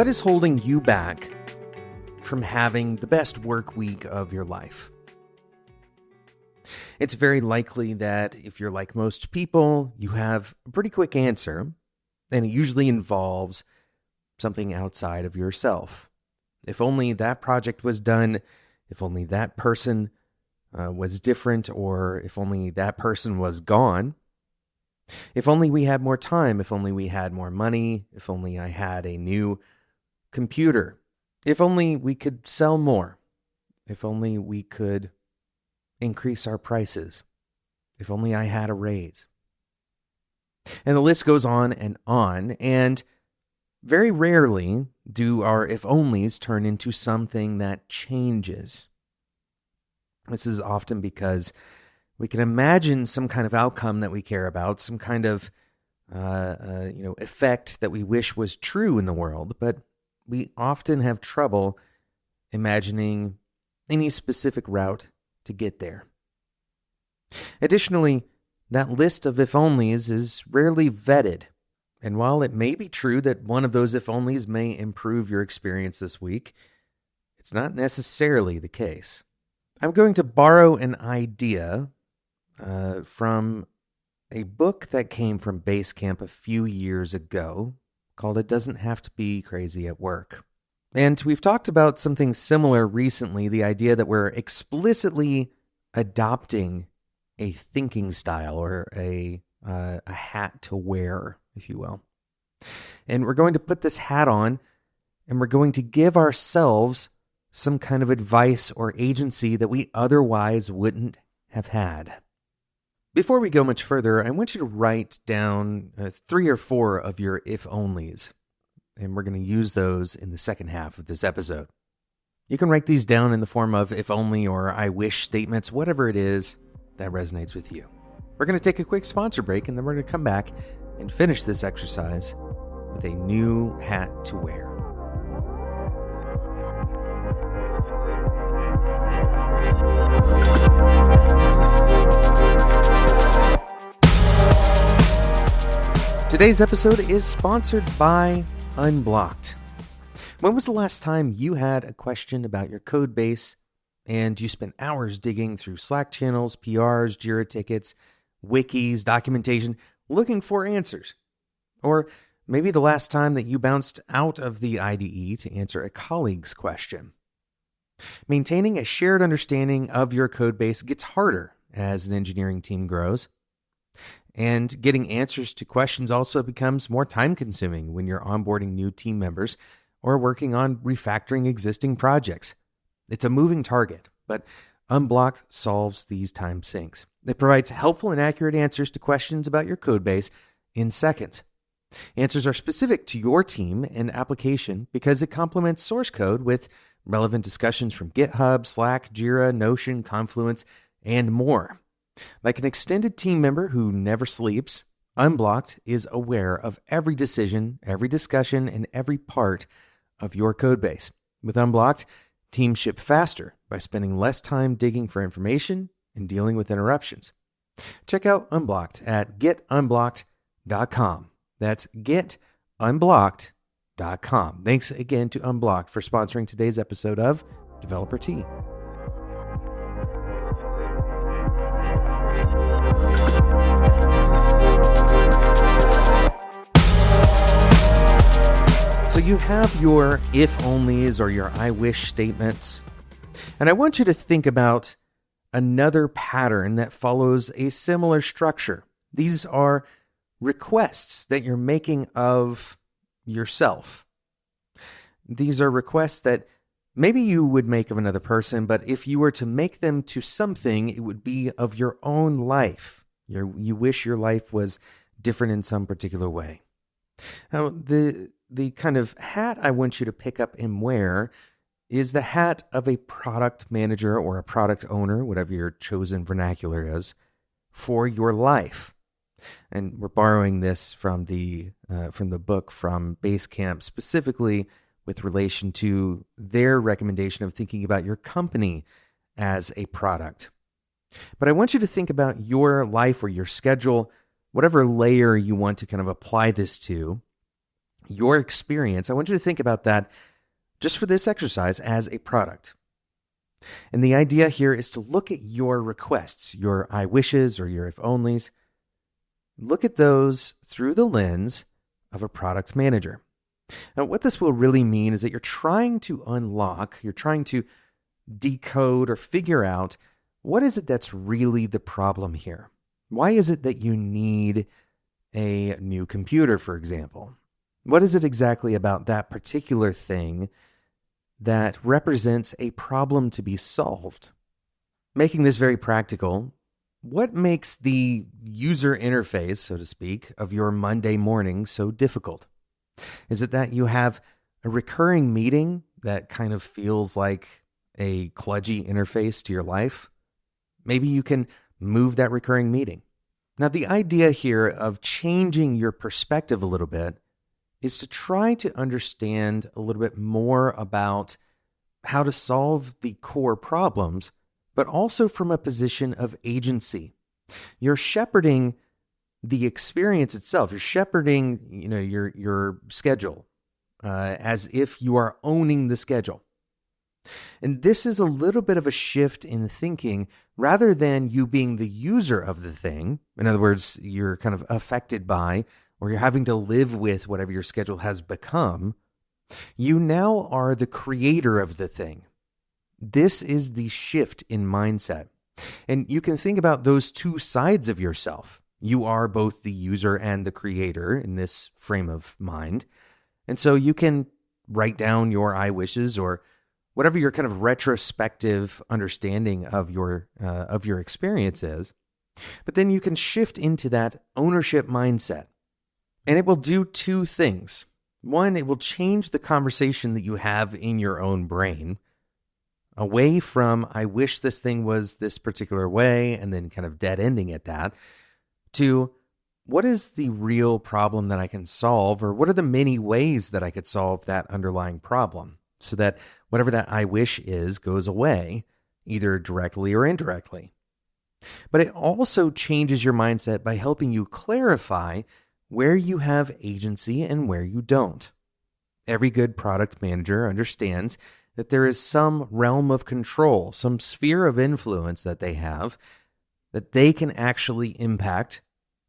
What is holding you back from having the best work week of your life? It's very likely that if you're like most people, you have a pretty quick answer, and it usually involves something outside of yourself. If only that project was done, if only that person was different, or if only that person was gone. If only we had more time, if only we had more money, if only I had a new computer, if only we could sell more, if only we could increase our prices, if only I had a raise. And the list goes on, and very rarely do our if-onlys turn into something that changes. This is often because we can imagine some kind of outcome that we care about, some kind of effect that we wish was true in the world, but we often have trouble imagining any specific route to get there. Additionally, that list of if-onlys is rarely vetted. And while it may be true that one of those if-onlys may improve your experience this week, it's not necessarily the case. I'm going to borrow an idea from a book that came from Basecamp a few years ago called It Doesn't Have to Be Crazy at Work. And we've talked about something similar recently, the idea that we're explicitly adopting a thinking style or a hat to wear, if you will. And we're going to put this hat on, and we're going to give ourselves some kind of advice or agency that we otherwise wouldn't have had. Before we go much further, I want you to write down 3 or 4 of your if-onlys, and we're going to use those in the second half of this episode. You can write these down in the form of if-only or I wish statements, whatever it is that resonates with you. We're going to take a quick sponsor break, and then we're going to come back and finish this exercise with a new hat to wear. Today's episode is sponsored by Unblocked. When was the last time you had a question about your code base and you spent hours digging through Slack channels, PRs, Jira tickets, wikis, documentation, looking for answers? Or maybe the last time that you bounced out of the IDE to answer a colleague's question. Maintaining a shared understanding of your code base gets harder as an engineering team grows. And getting answers to questions also becomes more time-consuming when you're onboarding new team members or working on refactoring existing projects. It's a moving target, but Unblocked solves these time sinks. It provides helpful and accurate answers to questions about your code base in seconds. Answers are specific to your team and application because it complements source code with relevant discussions from GitHub, Slack, Jira, Notion, Confluence, and more. Like an extended team member who never sleeps, Unblocked is aware of every decision, every discussion, and every part of your code base. With Unblocked, teams ship faster by spending less time digging for information and dealing with interruptions. Check out Unblocked at getunblocked.com. That's getunblocked.com. Thanks again to Unblocked for sponsoring today's episode of Developer Tea. So you have your if-onlys or your I wish statements. And I want you to think about another pattern that follows a similar structure. These are requests that you're making of yourself. These are requests that maybe you would make of another person, but if you were to make them to something, it would be of your own life. You wish your life was different in some particular way. Now, the kind of hat I want you to pick up and wear is the hat of a product manager or a product owner, whatever your chosen vernacular is, for your life. And we're borrowing this from the book from Basecamp, specifically with relation to their recommendation of thinking about your company as a product. But I want you to think about your life or your schedule, whatever layer you want to kind of apply this to. your experience, I want you to think about that just for this exercise as a product. And the idea here is to look at your requests, your I wishes or your if onlys. Look at those through the lens of a product manager. Now, what this will really mean is that you're trying to you're trying to decode or figure out what is it that's really the problem here. Why is it that you need a new computer, for example? What is it exactly about that particular thing that represents a problem to be solved? Making this very practical, what makes the user interface, so to speak, of your Monday morning so difficult? Is it that you have a recurring meeting that kind of feels like a kludgy interface to your life? Maybe you can move that recurring meeting. Now, the idea here of changing your perspective a little bit is to try to understand a little bit more about how to solve the core problems, but also from a position of agency. You're shepherding the experience itself. You're shepherding, your schedule as if you are owning the schedule. And this is a little bit of a shift in thinking rather than you being the user of the thing. In other words, you're kind of affected by or you're having to live with whatever your schedule has become. You now are the creator of the thing. This is the shift in mindset. And you can think about those two sides of yourself. You are both the user and the creator in this frame of mind. And so you can write down your I wishes or whatever your kind of retrospective understanding of your experience is. But then you can shift into that ownership mindset. And it will do two things. One, it will change the conversation that you have in your own brain away from, I wish this thing was this particular way, and then kind of dead ending at that, to what is the real problem that I can solve, or what are the many ways that I could solve that underlying problem so that whatever that I wish is goes away, either directly or indirectly. But it also changes your mindset by helping you clarify where you have agency and where you don't. Every good product manager understands that there is some realm of control, some sphere of influence that they have that they can actually impact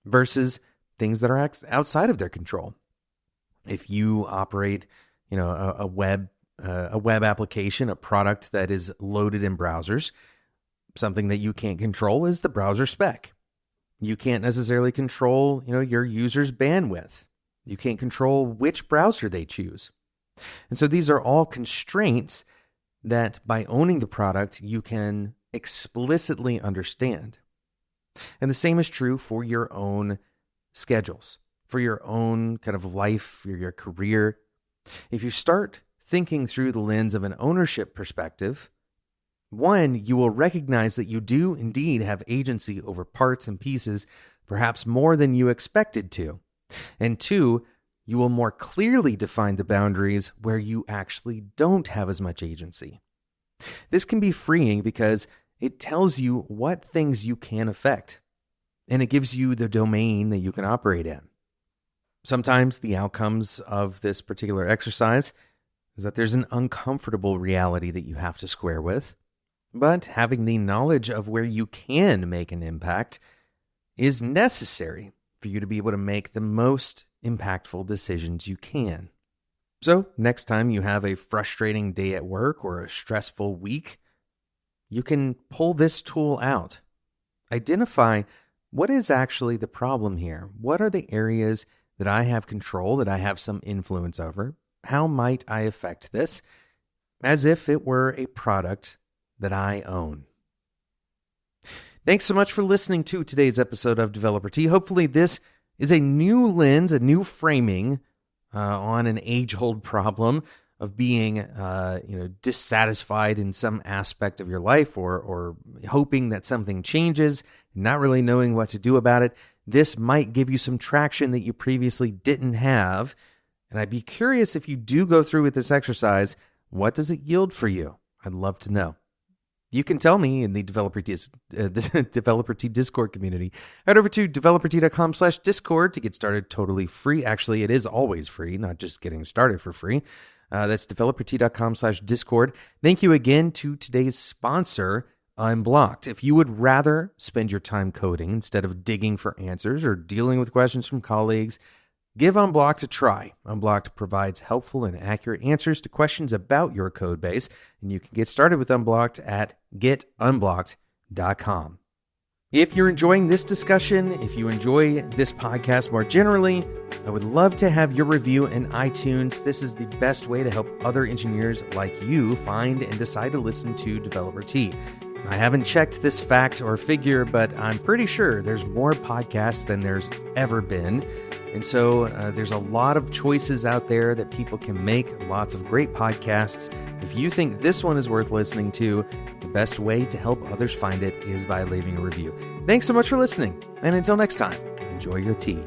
versus things that are outside of their control. If you operate, a web application, a product that is loaded in browsers, something that you can't control is the browser spec. You can't necessarily control, your user's bandwidth. You can't control which browser they choose. And so these are all constraints that by owning the product, you can explicitly understand. And the same is true for your own schedules, for your own kind of life, for your career. If you start thinking through the lens of an ownership perspective, one, you will recognize that you do indeed have agency over parts and pieces, perhaps more than you expected to. And two, you will more clearly define the boundaries where you actually don't have as much agency. This can be freeing because it tells you what things you can affect, and it gives you the domain that you can operate in. Sometimes the outcomes of this particular exercise is that there's an uncomfortable reality that you have to square with. But having the knowledge of where you can make an impact is necessary for you to be able to make the most impactful decisions you can. So next time you have a frustrating day at work or a stressful week, you can pull this tool out. Identify what is actually the problem here. What are the areas that I have control, that I have some influence over? How might I affect this? As if it were a product that I own. Thanks so much for listening to today's episode of Developer Tea. Hopefully this is a new lens, a new framing on an age-old problem of being dissatisfied in some aspect of your life or hoping that something changes, not really knowing what to do about it. This might give you some traction that you previously didn't have. And I'd be curious, if you do go through with this exercise, what does it yield for you? I'd love to know. you can tell me in the the Developer Tea Discord community. Head over to developertea.com/discord to get started totally free. Actually, it is always free, not just getting started for free. That's developertea.com/discord. Thank you again to today's sponsor, Unblocked. If you would rather spend your time coding instead of digging for answers or dealing with questions from colleagues, give Unblocked a try. Unblocked provides helpful and accurate answers to questions about your code base, and you can get started with Unblocked at getunblocked.com. If you're enjoying this discussion, if you enjoy this podcast more generally, I would love to have your review in iTunes. This is the best way to help other engineers like you find and decide to listen to Developer Tea. I haven't checked this fact or figure, but I'm pretty sure there's more podcasts than there's ever been. And so there's a lot of choices out there that people can make, lots of great podcasts. If you think this one is worth listening to, the best way to help others find it is by leaving a review. Thanks so much for listening. And until next time, enjoy your tea.